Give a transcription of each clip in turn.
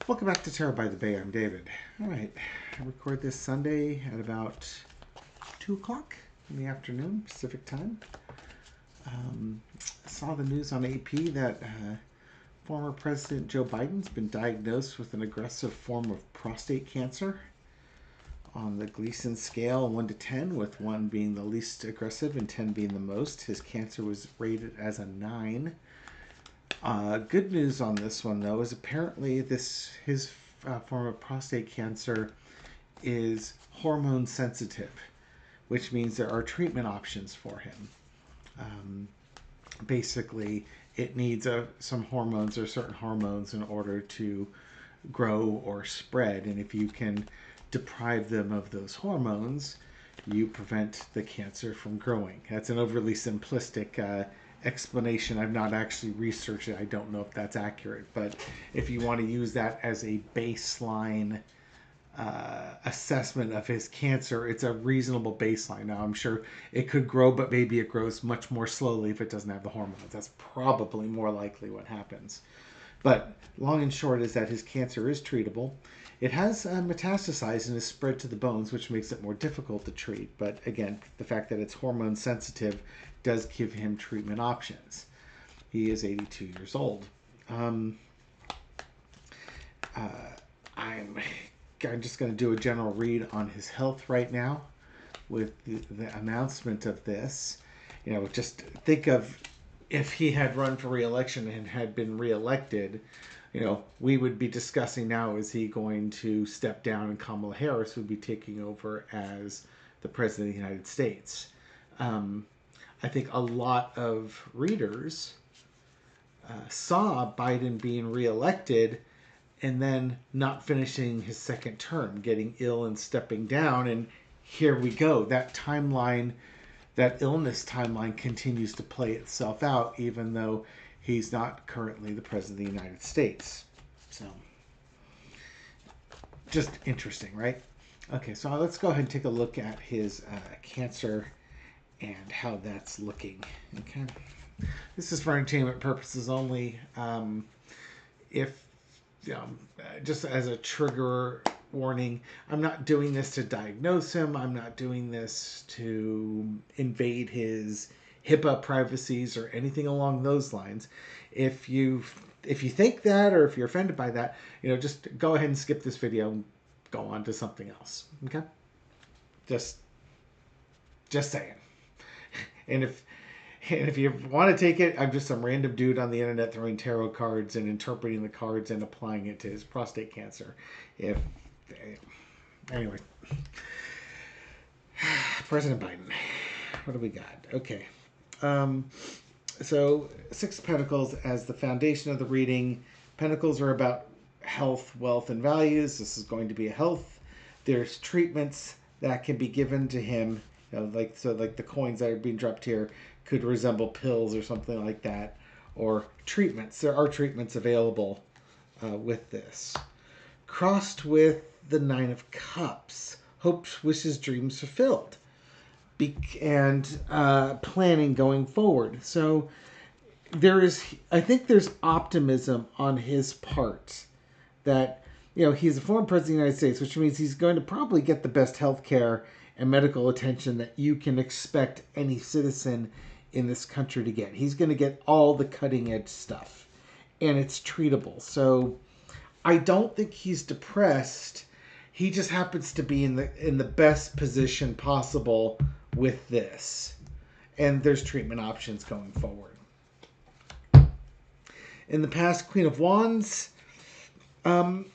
Welcome back to Tarot by the Bay. I'm David. All right, I record this Sunday at about 2 o'clock in the afternoon, Pacific time. I saw the news on AP that former President Joe Biden's been diagnosed with an aggressive form of prostate cancer. On the Gleason scale, 1 to 10, with 1 being the least aggressive and 10 being the most, his cancer was rated as a 9. Good news on this one, though, is apparently his form of prostate cancer is hormone sensitive, which means there are treatment options for him. Basically, it needs some hormones or certain hormones in order to grow or spread, and if you can deprive them of those hormones, you prevent the cancer from growing. That's an overly simplistic explanation. I've not actually researched it. I don't know if that's accurate, but if you want to use that as a baseline assessment of his cancer, it's a reasonable baseline. Now, I'm sure it could grow, but maybe it grows much more slowly if it doesn't have the hormones. That's probably more likely what happens. But long and short is that his cancer is treatable. It has metastasized and is spread to the bones, which makes it more difficult to treat. But again, the fact that it's hormone sensitive does give him treatment options. He is 82 years old. I'm just going to do a general read on his health right now with the announcement of this. Just think of if he had run for re-election and had been re-elected, we would be discussing now, is he going to step down and Kamala Harris would be taking over as the President of the United States. I think a lot of readers saw Biden being re-elected and then not finishing his second term, getting ill and stepping down. And here we go. That timeline, that illness timeline continues to play itself out, even though he's not currently the President of the United States. So, just interesting, right? Okay, so let's go ahead and take a look at his cancer and how that's looking. Okay, this is for entertainment purposes only. If just as a trigger warning, I'm not doing this to diagnose him. I'm not doing this to invade his HIPAA privacies or anything along those lines. If you think that, or if you're offended by that, just go ahead and skip this video and go on to something else. Okay? Just saying. And if you want to take it, I'm just some random dude on the internet throwing tarot cards and interpreting the cards and applying it to his prostate cancer. Anyway, President Biden, what do we got? Okay, so 6 of Pentacles as the foundation of the reading. Pentacles are about health, wealth, and values. This is going to be a health. There's treatments that can be given to him. Like the coins that are being dropped here could resemble pills or something like that, or treatments. There are treatments available with this. Crossed with the 9 of Cups, hopes, wishes, dreams fulfilled, and planning going forward. So I think there's optimism on his part that he's a former president of the United States, which means he's going to probably get the best health care and medical attention that you can expect any citizen in this country to get. He's going to get all the cutting edge stuff, and it's treatable. So I don't think he's depressed. He just happens to be in the best position possible with this, and there's treatment options going forward. In the past, Queen of Wands. One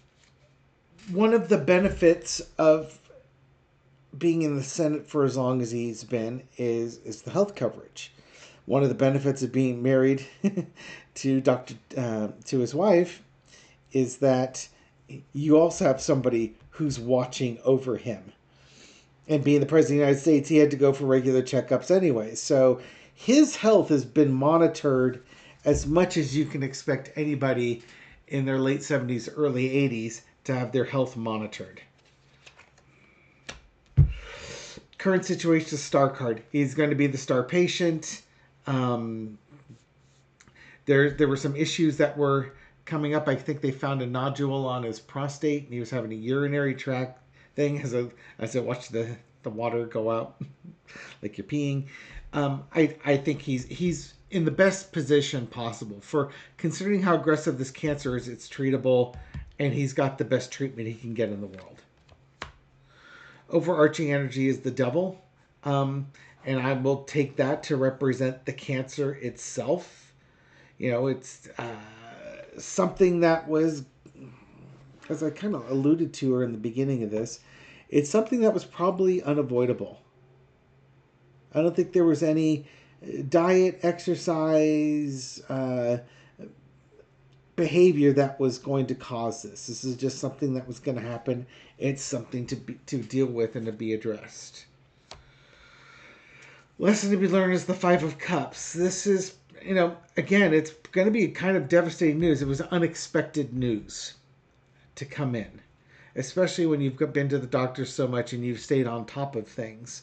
of the benefits of being in the Senate for as long as he's been is the health coverage. One of the benefits of being married to his wife is that you also have somebody who's watching over him. And being the President of the United States, he had to go for regular checkups anyway. So his health has been monitored as much as you can expect anybody in their late 70s, early 80s to have their health monitored. Current situation, star card. He's going to be the star patient. There were some issues that were coming up. I think they found a nodule on his prostate, and he was having a urinary tract thing as I watched the water go out, like you're peeing. I think he's in the best position possible for considering how aggressive this cancer is. It's treatable, and he's got the best treatment he can get in the world. Overarching energy is the devil, and I will take that to represent the cancer itself. It's something that was, as I kind of alluded to her in the beginning of this, it's something that was probably unavoidable. I don't think there was any diet, exercise, behavior that was going to cause this. This is just something that was going to happen. It's something to deal with and to be addressed. Lesson to be learned is the Five of Cups. This is, again, it's going to be kind of devastating news. It was unexpected news to come in, especially when you've been to the doctor so much and you've stayed on top of things.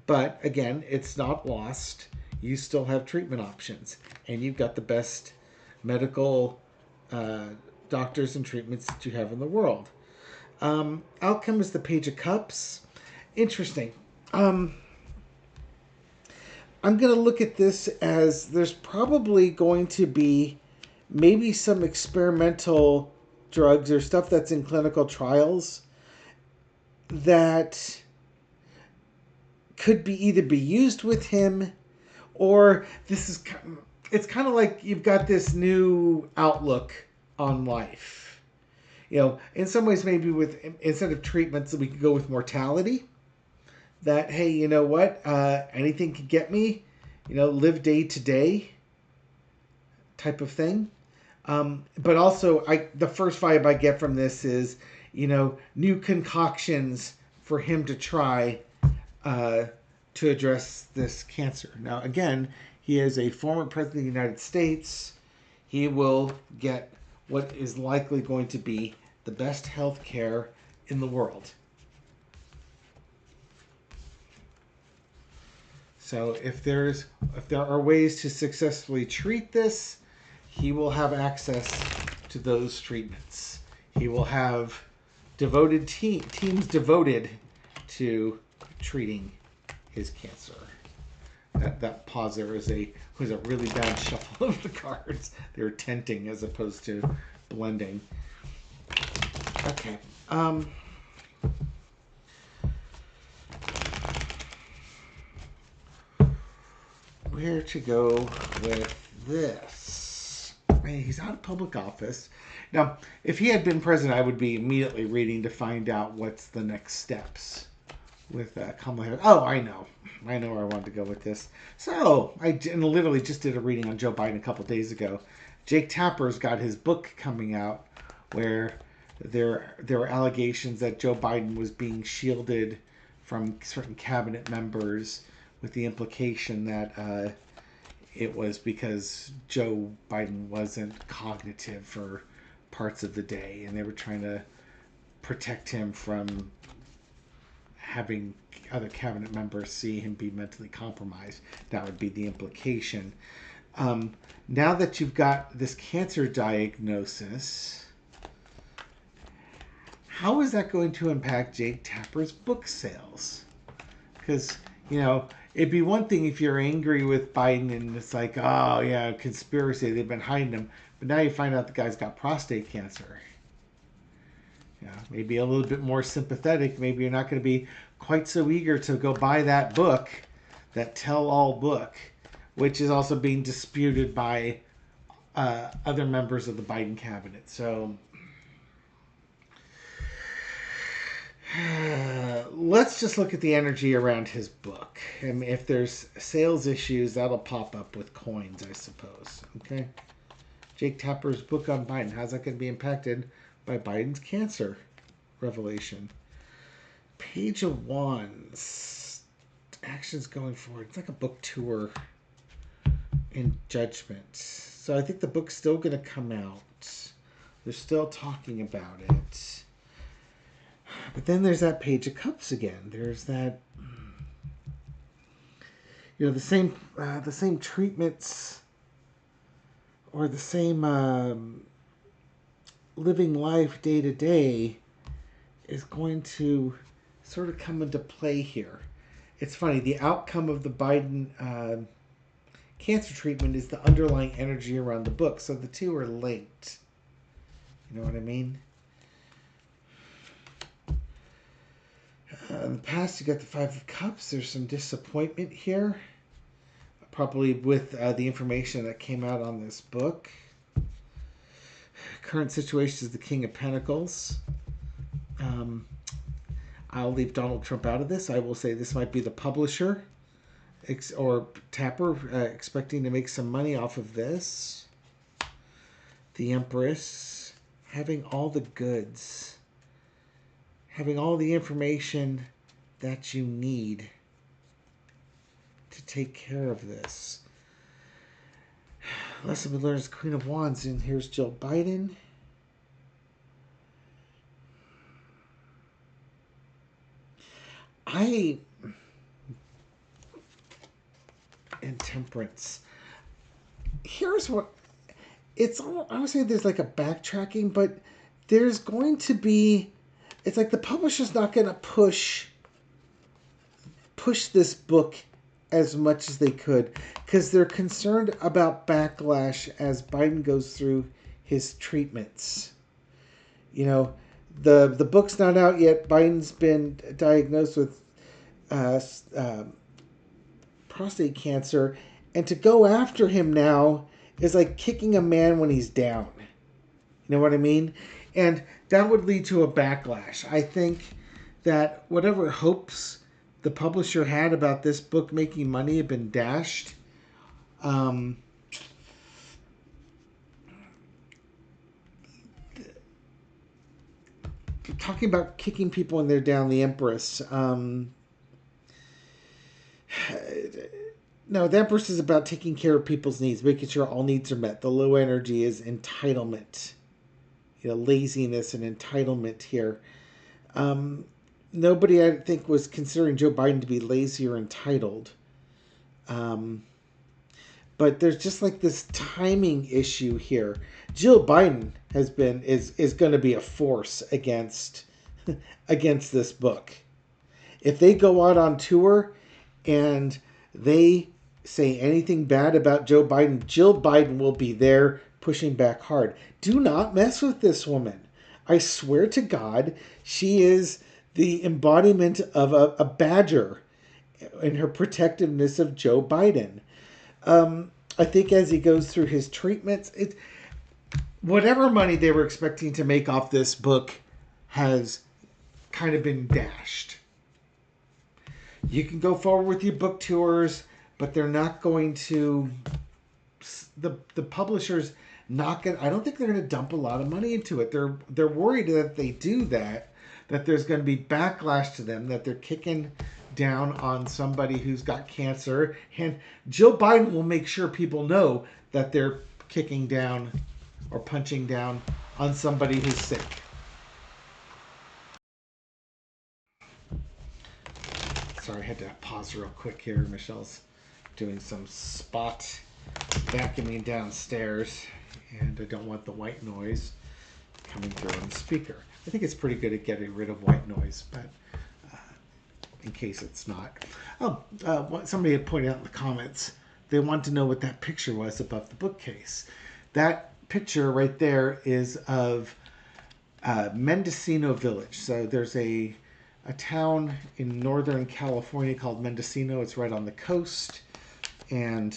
But again, it's not lost. You still have treatment options, and you've got the best medical doctors and treatments that you have in the world. Outcome is the Page of Cups. Interesting. I'm going to look at this as there's probably going to be maybe some experimental drugs or stuff that's in clinical trials that could be either be used with him, or it's kind of like you've got this new outlook on life. In some ways, maybe instead of treatments, we could go with mortality. That, hey, you know what? Anything can get me. Live day to day type of thing. But also, the first vibe I get from this is, new concoctions for him to try to address this cancer. Now, again, he is a former president of the United States. He will get what is likely going to be the best health care in the world. So if there are ways to successfully treat this, he will have access to those treatments. He will have devoted teams devoted to treating his cancer. That pause there was a really bad shuffle of the cards. They were tenting as opposed to blending. Okay. Where to go with this? He's out of public office. Now, if he had been president, I would be immediately reading to find out what's the next steps with Kamala Harris. Oh, I know where I wanted to go with this. So, I literally just did a reading on Joe Biden a couple days ago. Jake Tapper's got his book coming out where there were allegations that Joe Biden was being shielded from certain cabinet members, with the implication that it was because Joe Biden wasn't cognitive for parts of the day, and they were trying to protect him from having other cabinet members see him be mentally compromised. That would be the implication. Now that you've got this cancer diagnosis, how is that going to impact Jake Tapper's book sales? Because, it'd be one thing if you're angry with Biden and it's like, oh, yeah, conspiracy, they've been hiding him. But now you find out the guy's got prostate cancer. Maybe a little bit more sympathetic. Maybe you're not going to be quite so eager to go buy that book, that tell-all book, which is also being disputed by other members of the Biden cabinet. So let's just look at the energy around his book. And if there's sales issues, that'll pop up with coins, I suppose. Okay. Jake Tapper's book on Biden. How's that going to be impacted by Biden's cancer revelation? Page of Wands. Actions going forward. It's like a book tour in Judgment. So I think the book's still going to come out. They're still talking about it. But then there's that Page of Cups again. There's that, the same treatments or the same living life day to day is going to sort of come into play here. It's funny, the outcome of the Biden cancer treatment is the underlying energy around the book, so the two are linked. You know what I mean? In the past, you got the Five of Cups. There's some disappointment here, probably with the information that came out on this book. Current situation is the King of Pentacles. I'll leave Donald Trump out of this. I will say this might be the publisher or Tapper expecting to make some money off of this. The Empress having all the goods, having all the information that you need to take care of this. Lesson we learned is Queen of Wands, and here's Jill Biden. And Temperance. Here's what it's. I would say there's like a backtracking, but there's going to be. It's like the publisher's not going to push this book as much as they could because they're concerned about backlash as Biden goes through his treatments. You know, the book's not out yet. Biden's been diagnosed with prostate cancer, and to go after him now is like kicking a man when he's down. You know what I mean? And that would lead to a backlash. I think that whatever hopes the publisher had about this book making money have been dashed. Talking about kicking people when they're down, the Empress. No, the Empress is about taking care of people's needs, making sure all needs are met. The low energy is entitlement. You know, laziness and entitlement here. Nobody, I think, was considering Joe Biden to be lazy or entitled. But there's just like this timing issue here. Jill Biden is going to be a force against this book. If they go out on tour and they say anything bad about Joe Biden, Jill Biden will be there pushing back hard. Do not mess with this woman. I swear to God, she is the embodiment of a badger in her protectiveness of Joe Biden. I think as he goes through his treatments, whatever money they were expecting to make off this book has kind of been dashed. You can go forward with your book tours, but they're not going to. The publishers not going. I don't think they're going to dump a lot of money into it. They're worried that if they do that there's going to be backlash to them, that they're kicking down on somebody who's got cancer, and Jill Biden will make sure people know that they're kicking down or punching down on somebody who's sick. Sorry, I had to pause real quick here. Michelle's doing some spot vacuuming downstairs, and I don't want the white noise coming through on the speaker. I think it's pretty good at getting rid of white noise, but in case it's not. Somebody had pointed out in the comments, they wanted to know what that picture was above the bookcase. That picture right there is of Mendocino Village. So there's a town in Northern California called Mendocino. It's right on the coast, and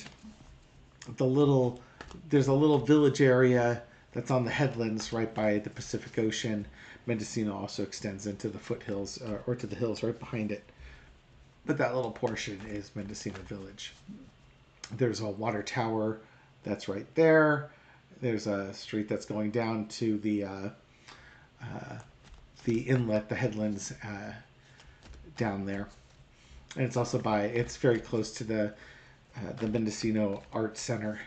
there's a little village area that's on the headlands right by the Pacific Ocean. Mendocino also extends into the foothills or to the hills right behind it. But that little portion is Mendocino Village. There's a water tower that's right there. There's a street that's going down to the inlet, the headlands down there. And it's also it's very close to the Mendocino Art Center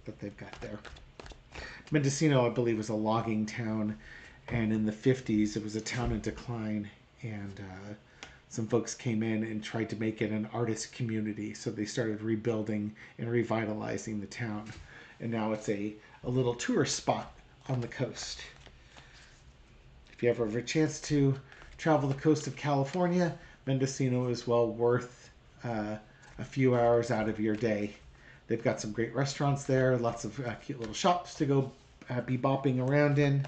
that they've got there. Mendocino, I believe, was a logging town, and in the 50s it was a town in decline, and some folks came in and tried to make it an artist community, so they started rebuilding and revitalizing the town, and now it's a little tourist spot on the coast. if you ever have a chance to travel the coast of California, Mendocino is well worth a few hours out of your day. They've got some great restaurants there, lots of cute little shops to go be bopping around in,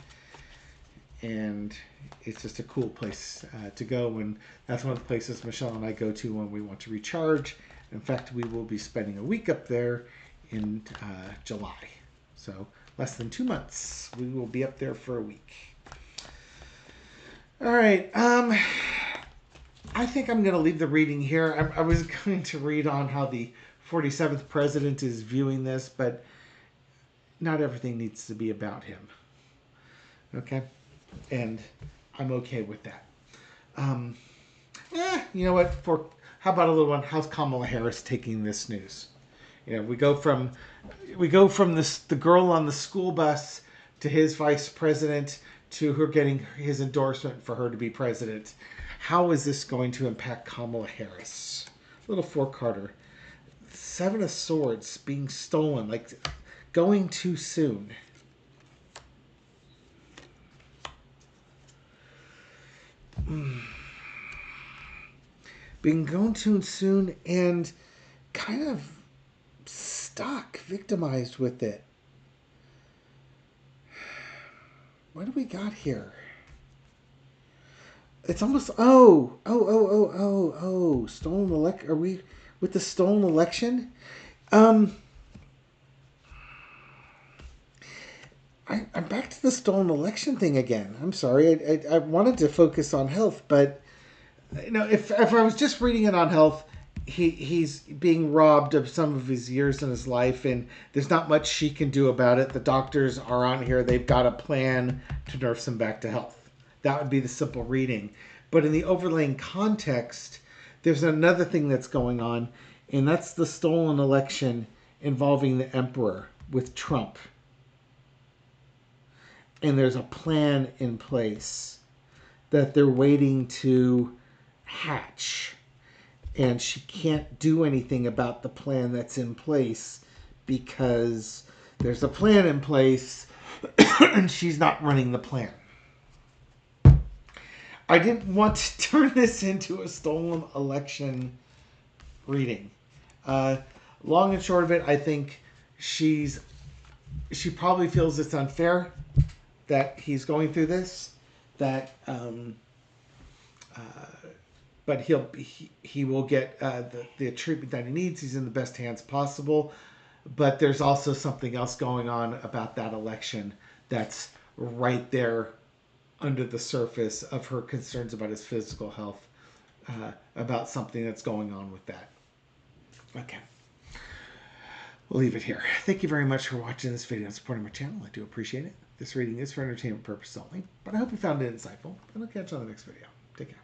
and it's just a cool place to go. And that's one of the places Michelle and I go to when we want to recharge. In fact, we will be spending a week up there in July. So less than 2 months. We will be up there for a week. All right. I think I'm going to leave the reading here. I was going to read on how the 47th president is viewing this, but not everything needs to be about him. Okay? And I'm okay with that. You know what? How about a little one? How's Kamala Harris taking this news? You know, we go from the girl on the school bus to his vice president to her getting his endorsement for her to be president. How is this going to impact Kamala Harris? Little four-carder. 7 of Swords being stolen, like going too soon. Being gone too soon and kind of stuck, victimized with it. What do we got here? It's almost stolen elect. Are we with the stolen election? I'm back to the stolen election thing again. I'm sorry. I wanted to focus on health, but you know, if I was just reading it on health, he's being robbed of some of his years in his life, and there's not much she can do about it. The doctors are on here. They've got a plan to nurse him back to health. That would be the simple reading. But in the overlaying context, there's another thing that's going on, and that's the stolen election involving the emperor with Trump. And there's a plan in place that they're waiting to hatch. And she can't do anything about the plan that's in place because there's a plan in place and she's not running the plan. I didn't want to turn this into a stolen election reading. Long and short of it, I think she probably feels it's unfair that he's going through this. But he will get the treatment that he needs. He's in the best hands possible. But there's also something else going on about that election that's right there under the surface of her concerns about his physical health, about something that's going on with that. Okay. We'll leave it here. Thank you very much for watching this video and supporting my channel. I do appreciate it. This reading is for entertainment purposes only, but I hope you found it insightful, and I'll catch you on the next video. Take care.